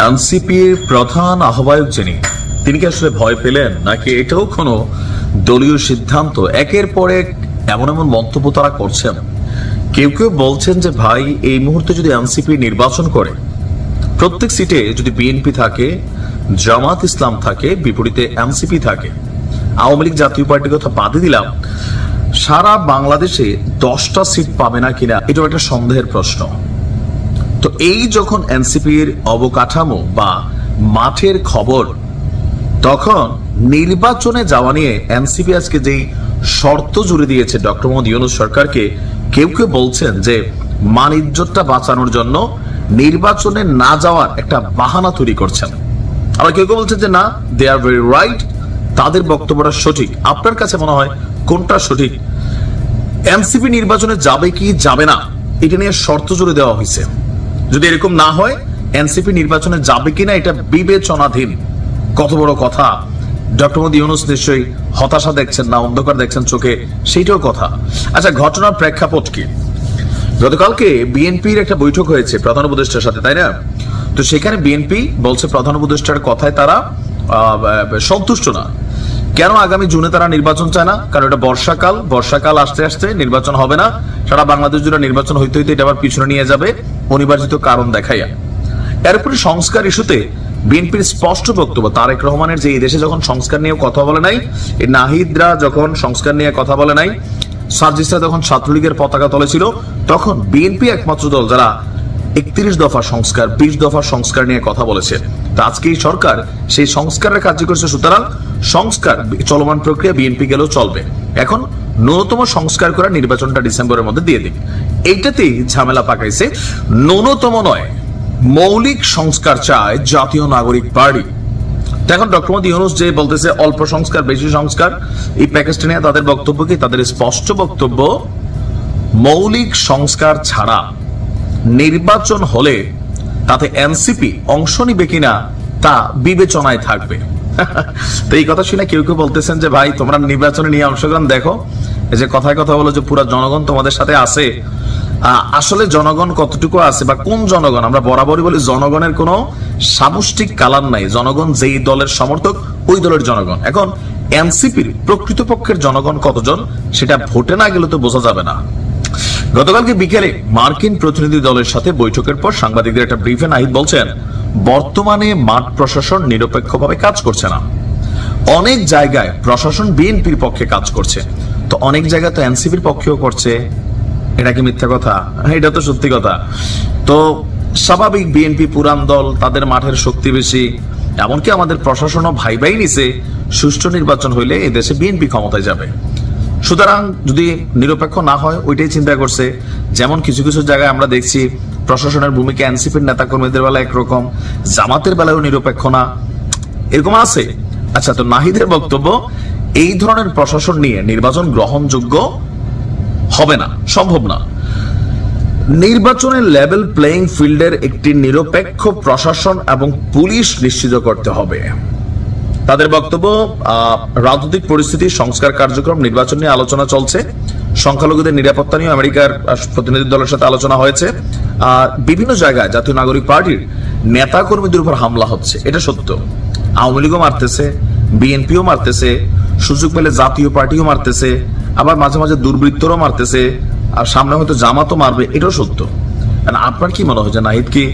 এনসিপির প্রধান আহ্বায়ক তিনি কি আসলে ভয় পেলেন নাকি এটাও কোনো দলীয় সিদ্ধান্ত? একের পর এক এমন এমন মন্তব্য তারা করছেন। কেউ কেউ বলছেন যে ভাই, এই মুহূর্তে যদি এনসিপি নির্বাচন করে, প্রত্যেক সিটে যদি বিএনপি থাকে, জামাত ইসলাম থাকে, বিপরীতে এনসিপি থাকে, আওয়ামী লীগ জাতীয় পার্টির কথা বাদে দিলাম, সারা বাংলাদেশে 10টা সিট পাবে না কিনা এটাও একটা সন্দেহের প্রশ্ন। তো এই যখন এনসিপির অবকাঠামো বা মাঠের খবর, তখন নির্বাচনে যাওয়া নিয়ে এনসিপি আজকে যেই শর্ত জুড়ে দিয়েছে ডক্টর মোহাম্মদ ইউনূস সরকারকে, কেউ কেউ বলছেন যে মান ইজ্জতটা বাঁচানোর জন্য নির্বাচনে না যাওয়ার একটা বাহানা তৈরি করছেন। আবার কেউ কেউ বলছেন যে না, দে আর ভেরি রাইট, তাদের বক্তব্যটা সঠিক। আপনার কাছে মনে হয় কোনটা সঠিক? এনসিপি নির্বাচনে যাবে কি যাবে না এটা নিয়ে শর্ত জুড়ে দেওয়া হয়েছে। যদি এরকম না হয়, এনসিপি নির্বাচনে যাবে কিনা এটা বিবেচনাধীন। কত বড় কথা! ডক্টর মোহাম্মদ ইউনূস নিশ্চয়ই হতাশা দেখছেন না, অন্ধকার দেখছেন চোখে, সেইটাও কথা। আচ্ছা, ঘটনার প্রেক্ষাপট কি? গতকালকে বিএনপির একটা বৈঠক হয়েছে প্রধান উপদেষ্টার সাথে, তাই না? তো সেখানে বিএনপি বলছে প্রধান উপদেষ্টার কথায় তারা সন্তুষ্ট না। কেন আগামী জুনে তারা নির্বাচন চায় না? কারণ এটা বর্ষাকাল আসতে আসতে নির্বাচন হবে না, সারা বাংলাদেশ জুড়ে নির্বাচন হইতে হইতে এটা আবার পিছনে নিয়ে যাবে অনিবার্জিত কারণ দেখাইয়া। এরপরে সংস্কার ইস্যুতে বিএনপির স্পষ্ট বক্তব্য, তারেক রহমানের যে এই দেশে যখন সংস্কার নিয়ে কথা বলে নাই, এই নাহিদরা যখন সংস্কার নিয়ে কথা বলে নাই, সার্জিসরা যখন ছাত্রলীগের পতাকা তলেছিল, তখন বিএনপি একমাত্র দল যারা 31 দফা সংস্কার, 20 দফা সংস্কার নিয়ে কথা বলেছে। তো আজকে এই সরকার সেই সংস্কারের কার্য করছে, সুতরাং সংস্কার চলমান প্রক্রিয়া, বিএনপি গেলেও চলবে। এখন ন্যূনতম সংস্কার করে নির্বাচনটা ডিসেম্বরের মধ্যে দিয়ে দিক, এইটাতেই ঝামেলা পাকাইছে। ন্যূনতম নয়, মৌলিক সংস্কার চায় জাতীয় নাগরিক পার্টি। এখন ডক্টর মোহাম্মদ ইউনূস যে বলতেছে অল্প সংস্কার বেশি সংস্কার, এই প্যাকেজটা নিয়ে তাদের বক্তব্য কি? তাদের স্পষ্ট বক্তব্য, মৌলিক সংস্কার ছাড়া নির্বাচন হলে তাতে এনসিপি অংশ নিবে কিনা তা বিবেচনায় থাকবে। তো এই কথা শুনে কেউ কেউ বলতেছেন যে ভাই, তোমরা নির্বাচনে নিয়ে অংশগ্রহণ দেখো, এই যে কথায় কথা বলো যে পুরো জনগণ তোমাদের সাথে আছে, আসলে জনগণ কতটুকু আছে বা কোন জনগণ? আমরা বরাবরই বলি জনগণের কোনো সামষ্টিক কালার নাই, জনগণ যেই দলের সমর্থক ওই দলের জনগণ। এখন এনসিপির প্রকৃতপক্ষের জনগণ কতজন সেটা ভোটে না গেলে তো বোঝা যাবে না। গতকালকে বিকেলে মার্কিন প্রতিনিধি দলের সাথে বৈঠকের পর সাংবাদিকদের একটা ব্রিফে নাহিদ বলছেন, বর্তমানে মাঠ প্রশাসন নিরপেক্ষভাবে কাজ করছে না। অনেক জায়গায় প্রশাসন বিএনপির পক্ষে কাজ করছে, তো অনেক জায়গায় তো এনসিপির পক্ষেও করছে। এটা কি মিথ্যা কথা? এটা তো সত্যি কথা। তো স্বাভাবিক, বিএনপি পুরান দল, তাদের মাঠের শক্তি বেশি, এমনকি আমাদের প্রশাসনও ভাই নিছে সুষ্ঠু নির্বাচন হইলে এই দেশে বিএনপি ক্ষমতায় যাবে। সুতরাং যদি নিরপেক্ষ না হয় ওইটাই চিন্তা করছে। যেমন কিছু কিছু জায়গায় আমরা দেখছি প্রশাসনের ভূমিকা এনসিপির নেতাকর্মীদের বেলা একরকম, জামাতের বেলায়ও নিরপেক্ষ না, এরকম আছে। আচ্ছা, তো নাহিদের বক্তব্য, এই ধরনের প্রশাসন নিয়ে নির্বাচন গ্রহণযোগ্য হবে না, সম্ভব না। নির্বাচনের লেভেল প্লেইং ফিল্ডের একটি নিরপেক্ষ প্রশাসন এবং পুলিশ নিশ্চিত করতে হবে। তাদের বক্তব্য, রাজনৈতিক পরিস্থিতি, সংস্কার কার্যক্রম, নির্বাচন নিয়ে আলোচনা চলছে, সংখ্যালঘুদের নিরাপত্তা নিয়ে আমেরিকার প্রতিনিধি দলের সাথে আলোচনা হয়েছে। বিভিন্ন জায়গায় জাতীয় নাগরিক পার্টির নেতা কর্মীদের উপর হামলা হচ্ছে, এটা সত্য। আওয়ামী লীগও মারতেছে, বিএনপিও মারতেছে, সুযোগ পেলে জাতীয় পার্টিও মারতেছে, আবার মাঝে মাঝে দুর্বৃত্তরাও মারতেছে, আর সামনে হয়তো জামাতও মারবে, এটাও সত্য। আপনার কি মনে হয় যে নাহিদ কি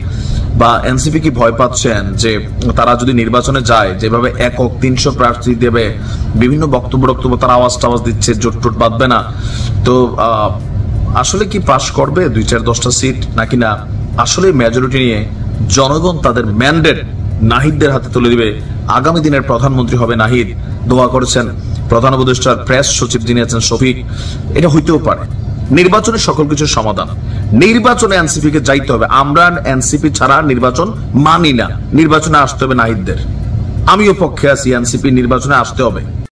বা এনসিপি কি ভয় পাচ্ছেন যে তারা যদি নির্বাচনে যায়, যেভাবে একক 300 প্রার্থী দেবে, বিভিন্ন বক্তব্য তারা আওয়াজ দিচ্ছে, জোট বাঁধবে না, তো আসলে কি পাশ করবে 2-4-10টা সিট, নাকি না আসলে মেজরিটি নিয়ে জনগণ তাদের ম্যান্ডেট নাহিদদের হাতে তুলে দিবে, আগামী দিনের প্রধানমন্ত্রী হবে নাহিদ? দোয়া করেছেন প্রধান উপদেষ্টার প্রেস সচিব যিনি আছেন শফিক। এটা হইতেও পারে। নির্বাচনের সকল কিছুর সমাধান, নির্বাচনে এনসিপি কে যাইতে হবে। আমরা এনসিপি ছাড়া নির্বাচন মানি না, নির্বাচনে আসতে হবে নাহিদদের। আমিও পক্ষে আছি, এনসিপি নির্বাচনে আসতে হবে।